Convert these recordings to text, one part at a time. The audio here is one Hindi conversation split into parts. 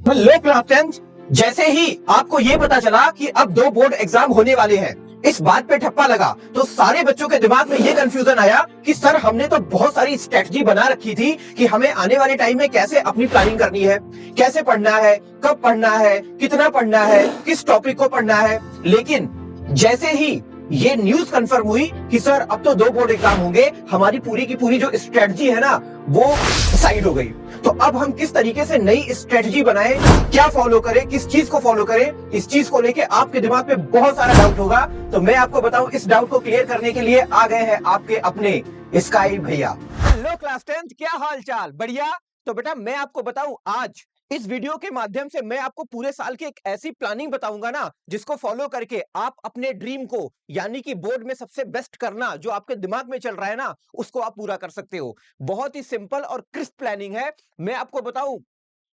Hello class tenth. जैसे ही आपको ये पता चला कि अब 2 बोर्ड एग्जाम होने वाले हैं, इस बात पे ठप्पा लगा तो सारे बच्चों के दिमाग में ये कंफ्यूजन आया कि सर हमने तो बहुत सारी स्ट्रेटजी बना रखी थी कि हमें आने वाले टाइम में कैसे अपनी प्लानिंग करनी है, कैसे पढ़ना है, कब पढ़ना है, कितना पढ़ना है, किस टॉपिक को पढ़ना है। लेकिन जैसे ही ये न्यूज कंफर्म हुई कि सर अब तो 2 बोर्ड एग्जाम होंगे, हमारी पूरी की पूरी जो स्ट्रेटजी है ना वो साइड हो गई। तो अब हम किस तरीके से नई स्ट्रेटजी बनाएं, क्या फॉलो करें, किस चीज को फॉलो करें, इस चीज को लेके आपके दिमाग में बहुत सारा डाउट होगा। तो मैं आपको बताऊं, इस डाउट को क्लियर करने के लिए आ गए हैं आपके अपने स्काई भैया। हेलो क्लास टेंथ, क्या हाल चाल? बढ़िया। तो बेटा मैं आपको बताऊं, आज इस वीडियो के माध्यम से मैं आपको पूरे साल की एक ऐसी प्लानिंग बताऊंगा ना जिसको फॉलो करके आप अपने ड्रीम को, यानी कि बोर्ड में सबसे बेस्ट करना जो आपके दिमाग में चल रहा है ना, उसको आप पूरा कर सकते हो। बहुत ही सिंपल और क्रिस्प प्लानिंग है। मैं आपको बताऊं,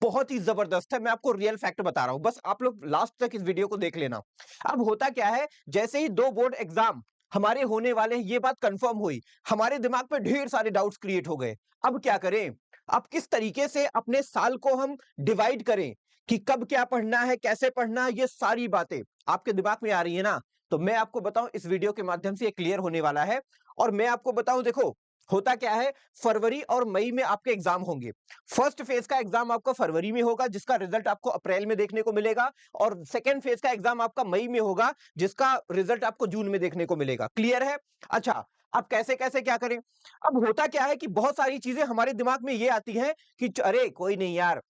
बहुत ही जबरदस्त है। मैं आपको रियल फैक्ट बता रहा हूं, बस आप लोग लास्ट तक इस वीडियो को देख लेना। अब होता क्या है, जैसे ही 2 बोर्ड एग्जाम हमारे होने वाले हैं, ये बात कंफर्म हुई, हमारे दिमाग में ढेर सारे डाउट्स क्रिएट हो गए। अब क्या करें? अब किस तरीके से अपने साल को हम डिवाइड करें कि कब क्या पढ़ना है, कैसे पढ़ना है, ये सारी बातें आपके दिमाग में आ रही है ना। तो मैं आपको बताऊं, इस वीडियो के माध्यम से ये क्लियर होने वाला है। और मैं आपको बताऊं, देखो होता क्या है, फरवरी और मई में आपके एग्जाम होंगे। फर्स्ट फेज का एग्जाम आपका फरवरी में होगा, जिसका रिजल्ट आपको अप्रैल में देखने को मिलेगा। और सेकेंड फेज का एग्जाम आपका मई में होगा, जिसका रिजल्ट आपको जून में देखने को मिलेगा। क्लियर है? अच्छा, अब कैसे कैसे क्या करें? अब होता क्या है कि बहुत सारी चीजें हमारे दिमाग में ये आती हैं कि अरे कोई नहीं यार,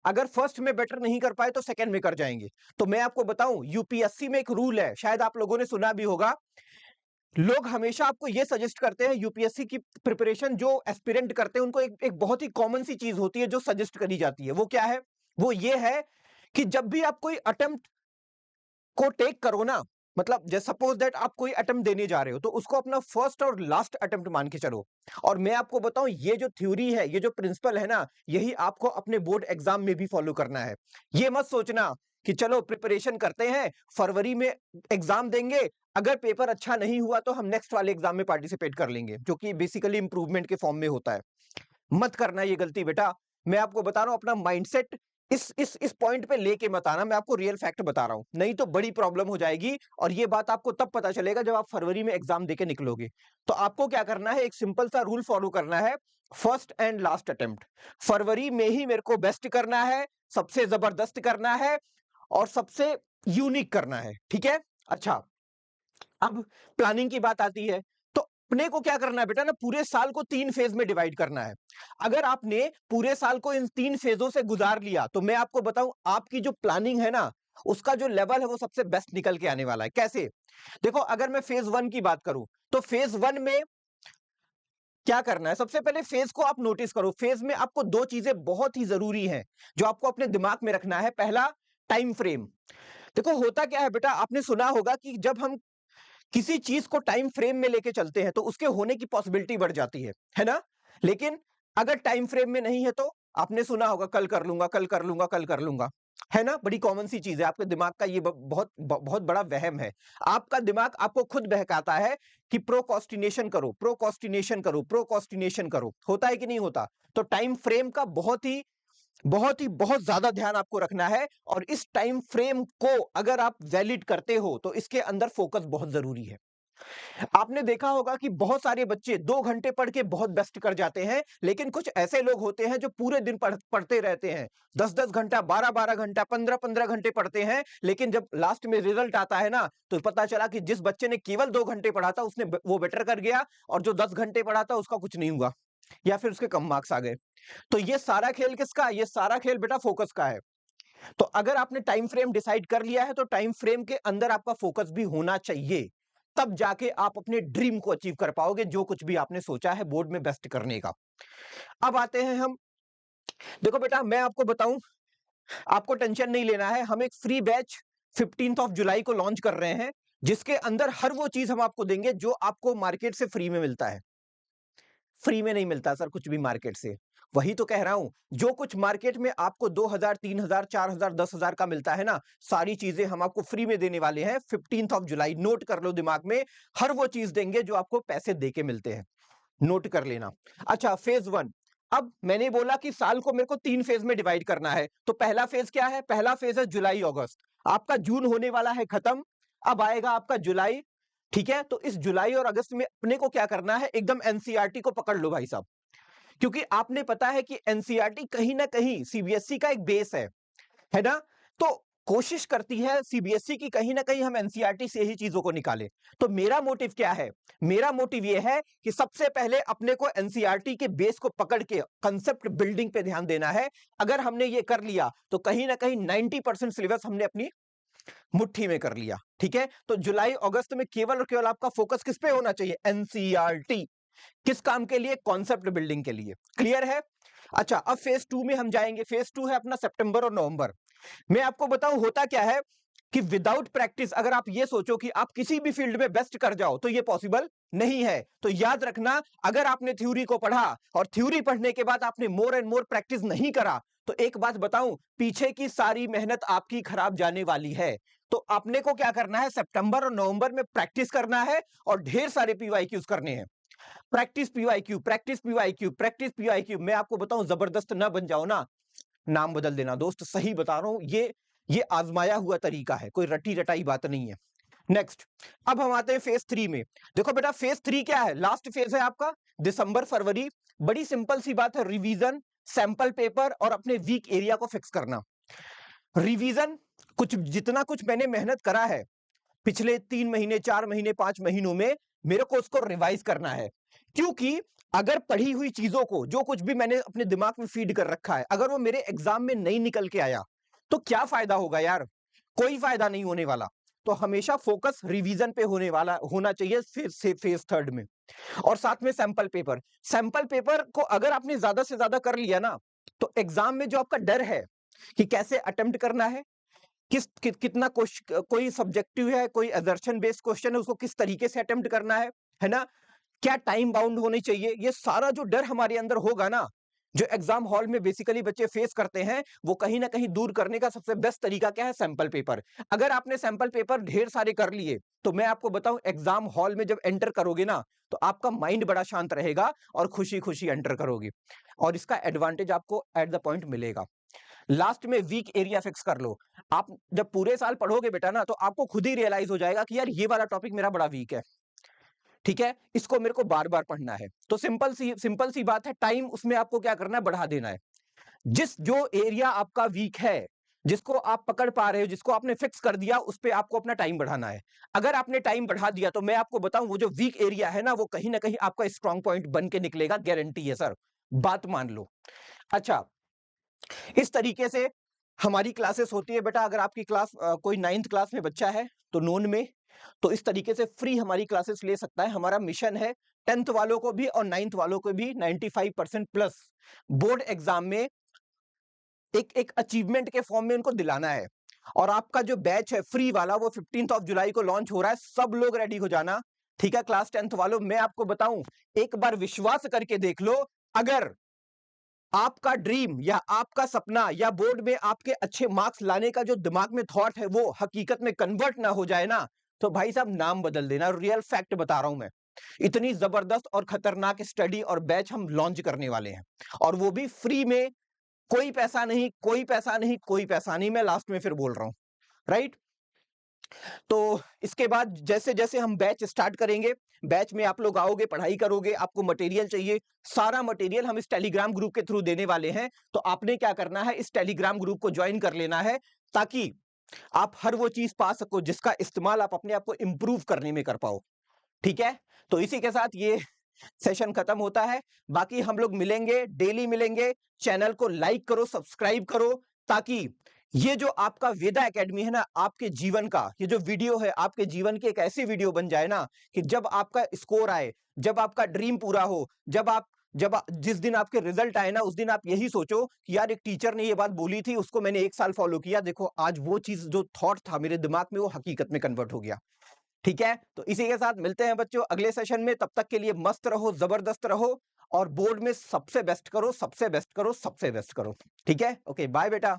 अगर फर्स्ट में बेटर नहीं कर पाए तो सेकंड में कर जाएंगे। तो मैं आपको बताऊं, यूपीएससी में एक रूल है, शायद आप लोगों ने सुना भी होगा। लोग हमेशा आपको यह सजेस्ट करते हैं, यूपीएससी की प्रिपरेशन जो एस्पिरेंट करते हैं उनको एक बहुत ही कॉमन सी चीज होती है जो सजेस्ट करी जाती है। वो क्या है? वो ये है कि जब भी आप कोई अटेम्प्ट को टेक करो ना, मतलब जैसे सपोज दैट आप कोई अटेम्प्ट देने जा रहे हो तो उसको अपना फर्स्ट और लास्ट अटेम्प्ट मान के चलो। और मैं आपको बताऊं, ये जो थ्योरी है, ये जो प्रिंसिपल है ना, यही आपको अपने बोर्ड एग्जाम में भी फॉलो करना है। ये मत सोचना कि चलो प्रिपरेशन करते हैं, फरवरी में एग्जाम देंगे, अगर पेपर अच्छा नहीं हुआ तो हम नेक्स्ट वाले एग्जाम में पार्टिसिपेट कर लेंगे, जो कि बेसिकली इंप्रूवमेंट के फॉर्म में होता है। मत करना ये गलती बेटा। मैं आपको बता रहा हूं, अपना माइंडसेट इस पॉइंट पे लेके मत आना। मैं आपको रियल फैक्ट बता रहा हूं, नहीं तो बड़ी प्रॉब्लम हो जाएगी। और ये बात आपको तब पता चलेगा जब आप फरवरी में एग्जाम देके निकलोगे। तो आपको क्या करना है, एक सिंपल सा रूल फॉलो करना है। फर्स्ट एंड लास्ट अटेम्प्ट फरवरी में ही मेरे को बेस्ट करना है, सबसे जबरदस्त करना है और सबसे यूनिक करना है। ठीक है? अच्छा, अब प्लानिंग की बात आती है। तो अपने को क्या करना है बेटा ना, पूरे साल को 3 फेज में डिवाइड करना है। अगर आपने पूरे साल को इन 3 फेजों से गुजार लिया तो मैं आपको बताऊं, आपकी जो प्लानिंग है ना, उसका जो लेवल है वो सबसे बेस्ट निकल के आने वाला है। कैसे? देखो, अगर मैं फेज 1 की बात करूं तो फेज 1 में क्या करना है, सबसे पहले फेज को आप नोटिस करो। फेज में आपको 2 चीजें बहुत ही जरूरी हैं जो आपको अपने दिमाग में रखना है। पहला, टाइम फ्रेम। देखो होता क्या है बेटा, आपने सुना होगा कि जब हम किसी चीज को टाइम फ्रेम में लेके चलते हैं तो उसके होने की पॉसिबिलिटी बढ़ जाती है ना? लेकिन अगर टाइम फ्रेम में नहीं है तो आपने सुना होगा, कल कर लूंगा, कल कर लूंगा, कल कर लूंगा। है ना? बड़ी कॉमन सी चीज है, आपके दिमाग का ये बहुत बड़ा वहम है। आपका दिमाग आपको खुद बहकाता है कि प्रोकोस्टिनेशन करो, प्रोकोस्टिनेशन करो, प्रोकोस्टिनेशन करो। होता है कि नहीं होता? तो टाइम फ्रेम का बहुत ज्यादा ध्यान आपको रखना है। और इस टाइम फ्रेम को अगर आप वैलिड करते हो तो इसके अंदर फोकस बहुत जरूरी है। आपने देखा होगा कि बहुत सारे बच्चे 2 घंटे पढ़ के बहुत बेस्ट कर जाते हैं, लेकिन कुछ ऐसे लोग होते हैं जो पूरे दिन पढ़ते रहते हैं, 10-10 घंटा, 12-12 घंटा, 15-15 घंटे पढ़ते हैं, लेकिन जब लास्ट में रिजल्ट आता है ना तो पता चला कि जिस बच्चे ने केवल 2 घंटे पढ़ा था उसने वो बेटर कर गया, और जो 10 घंटे पढ़ा था उसका कुछ नहीं हुआ, या फिर उसके कम मार्क्स आ गए। तो ये सारा खेल किसका है? ये सारा खेल बेटा फोकस का है। तो अगर आपने टाइम फ्रेम डिसाइड कर लिया है तो टाइम फ्रेम के अंदर आपका फोकस भी होना चाहिए। तब जाके आप अपने ड्रीम को अचीव कर पाओगे, जो कुछ भी आपने सोचा है बोर्ड में बेस्ट करने का। अब आते हैं हम, देखो बेटा मैं आपको बताऊं, आपको टेंशन नहीं लेना है। हम एक फ्री बैच 15 जुलाई को लॉन्च कर रहे हैं, जिसके अंदर हर वो चीज हम आपको देंगे जो आपको मार्केट से फ्री में मिलता है। फ्री में नहीं मिलता सर कुछ भी मार्केट से। वही तो कह रहा हूं, जो कुछ मार्केट में आपको 2000, 3000, 4000, 10,000 का मिलता है ना, सारी चीजें हम आपको फ्री में देने वाले हैं 15 जुलाई। नोट कर लो दिमाग में, हर वो चीज देंगे जो आपको पैसे देके मिलते हैं। नोट कर लेना। अच्छा, फेज 1, अब मैंने बोला कि साल को मेरे को 3 फेज में डिवाइड करना है, तो पहला फेज क्या है? पहला फेज है जुलाई अगस्त। आपका जून होने वाला है खत्म, अब आएगा आपका जुलाई, ठीक है? तो इस जुलाई और अगस्त में अपने को क्या करना है? एकदम एनसीईआरटी को पकड़ लो भाई साहब, क्योंकि आपने पता है कि एनसीईआरटी कहीं ना कहीं सीबीएसई का एक बेस है ना? तो कोशिश करती है सीबीएसई की कहीं ना कहीं हम एनसीईआरटी से ही चीजों को निकालें। तो मेरा मोटिव क्या है? मेरा मोटिव यह है कि सबसे पहले अपने को एनसीईआरटी के बेस को पकड़ के कंसेप्ट बिल्डिंग पे ध्यान देना है। अगर हमने ये कर लिया तो कहीं ना कहीं 90% सिलेबस हमने अपनी मुट्ठी में कर लिया, ठीक है? तो जुलाई अगस्त में केवल और केवल आपका फोकस किस पे होना चाहिए? एनसीईआरटी। किस काम के लिए? कॉन्सेप्ट बिल्डिंग के लिए। क्लियर है? अच्छा, अब फेज 2 में हम जाएंगे। फेज 2 है अपना सितंबर और नवंबर। मैं आपको बताऊं होता क्या है कि विदाउट प्रैक्टिस अगर आप ये सोचो कि आप किसी भी फील्ड में बेस्ट कर जाओ तो ये पॉसिबल नहीं है। तो याद रखना, अगर आपने थ्योरी को पढ़ा और थ्योरी पढ़ने के बाद आपने मोर एंड मोर प्रैक्टिस नहीं करा, तो एक बात बताऊं, पीछे की सारी मेहनत आपकी खराब जाने वाली है। तो आपने को क्या करना है? सितंबर और नवंबर में प्रैक्टिस करना है और ढेर सारे पीवाईक्यूज करने हैं। Practice PYQ, practice PYQ, practice PYQ. मैं आपको बताऊं, जबरदस्त ना बन जाओ ना, नाम बदल देना दोस्त, सही बता रहा हूं, ये आजमाया हुआ तरीका है, कोई रटी रटाई बात नहीं है। नेक्स्ट, अब हम आते हैं फेज 3 में। देखो बेटा, फेज 3 क्या है? लास्ट फेज है आपका दिसंबर फरवरी। बड़ी सिंपल सी बात है, रिवीजन, सैंपल पेपर और अपने वीक एरिया को फिक्स करना। रिवीजन, कुछ जितना कुछ मैंने मेहनत करा है पिछले 3 महीने, 4 महीने, 5 महीनों में, मेरे को उसको रिवाइज करना है। क्योंकि अगर पढ़ी हुई चीजों को, जो कुछ भी मैंने अपने दिमाग में फीड कर रखा है, अगर वो मेरे एग्जाम में नहीं निकल के आया तो क्या फायदा होगा यार? कोई फायदा नहीं होने वाला। तो हमेशा फोकस रिवीजन पे होना चाहिए फेज 3 में। और साथ में सैंपल पेपर। सैंपल पेपर को अगर आपने ज्यादा से ज्यादा कर लिया ना, तो एग्जाम में जो आपका डर है कि कैसे अटेम्प्ट करना है, कितना कोई सब्जेक्टिव है, कोई असर्शन बेस्ड क्वेश्चन है, उसको किस तरीके से अटेम्प्ट करना है ना? क्या टाइम बाउंड होनी चाहिए? ये सारा जो डर हमारे अंदर होगा ना, जो एग्जाम हॉल में बेसिकली बच्चे फेस करते हैं, वो कहीं ना कहीं दूर करने का सबसे बेस्ट तरीका क्या है? Sample paper. अगर आपने सैंपल पेपर ढेर सारे कर लिए, तो मैं आपको बताऊं, एग्जाम हॉल में जब एंटर करोगे ना, तो आपका माइंड बड़ा शांत रहेगा और खुशी खुशी एंटर करोगे, और इसका एडवांटेज आपको एट द पॉइंट मिलेगा। लास्ट में वीक एरिया फिक्स कर लो। आप जब पूरे साल पढ़ोगे बेटा ना, तो आपको खुद ही रियलाइज हो जाएगा कि यार ये वाला टॉपिक मेरा बड़ा वीक है, ठीक है, इसको मेरे को बार बार पढ़ना है। तो सिंपल सी बात है, टाइम उसमें आपको क्या करना है? बढ़ा देना है। जो एरिया आपका वीक है, जिसको आप पकड़ पा रहे हो, जिसको आपने फिक्स कर दिया, उस पे आपको अपना टाइम बढ़ाना है। अगर आपने टाइम बढ़ा दिया, तो मैं आपको बताऊं, वो जो वीक एरिया है ना, वो कहीं ना कहीं आपका स्ट्रॉन्ग पॉइंट बन के निकलेगा, गारंटी है सर, बात मान लो। अच्छा, इस तरीके से हमारी क्लासेस होती है बेटा। अगर आपकी क्लास कोई 9th क्लास में बच्चा है तो नोन में, तो इस तरीके से फ्री हमारी क्लासेस ले सकता है। हमारा मिशन है 10th वालों को भी और 9th वालों को भी 95% प्लस बोर्ड एग्जाम में एक एक अचीवमेंट के फॉर्म में उनको दिलाना है। और आपका जो बैच है फ्री वाला, वो 15th ऑफ जुलाई को लॉन्च हो रहा है। सब लोग रेडी हो जाना, ठीक है? क्लास 10th वालों, मैं आपको बताऊं, एक बार विश्वास करके देख लो, अगर आपका ड्रीम या आपका सपना या बोर्ड में आपके अच्छे मार्क्स लाने का जो दिमाग में थॉट है, वो हकीकत में कन्वर्ट ना हो जाए ना, तो भाई साहब नाम बदल देना। रियल फैक्ट बता रहा हूं मैं। इतनी जबरदस्त और खतरनाक स्टडी और बैच हम लॉन्च करने वाले हैं, और वो भी फ्री में। कोई पैसा नहीं, कोई पैसा नहीं, कोई पैसा नहीं, मैं लास्ट में फिर बोल रहा हूं, राइट? तो इसके बाद जैसे जैसे हम बैच स्टार्ट करेंगे, बैच में आप लोग आओगे, पढ़ाई करोगे, आपको मटेरियल चाहिए, सारा मटेरियल हम इस टेलीग्राम ग्रुप के थ्रू देने वाले हैं। तो आपने क्या करना है? इस टेलीग्राम ग्रुप को ज्वाइन कर लेना है, ताकि आप हर वो चीज पा सको जिसका इस्तेमाल आप अपने आप को इंप्रूव करने में कर पाओ, ठीक है? तो इसी के साथ ये सेशन खत्म होता है। बाकी हम लोग मिलेंगे, डेली मिलेंगे। चैनल को लाइक करो, सब्सक्राइब करो, ताकि ये जो आपका वेदा एकेडमी है ना, आपके जीवन का ये जो वीडियो है, आपके जीवन की एक ऐसी वीडियो बन जाए ना, कि जब आपका स्कोर आए, जब आपका ड्रीम पूरा हो, जिस दिन आपके रिजल्ट आए ना, उस दिन आप यही सोचो कि यार एक टीचर ने ये बात बोली थी, उसको मैंने 1 साल फॉलो किया, देखो आज वो चीज जो थॉट था मेरे दिमाग में, वो हकीकत में कन्वर्ट हो गया, ठीक है? तो इसी के साथ मिलते हैं बच्चों अगले सेशन में। तब तक के लिए मस्त रहो, जबरदस्त रहो, और बोर्ड में सबसे बेस्ट करो, सबसे बेस्ट करो, सबसे बेस्ट करो, ठीक है? ओके, बाय बेटा।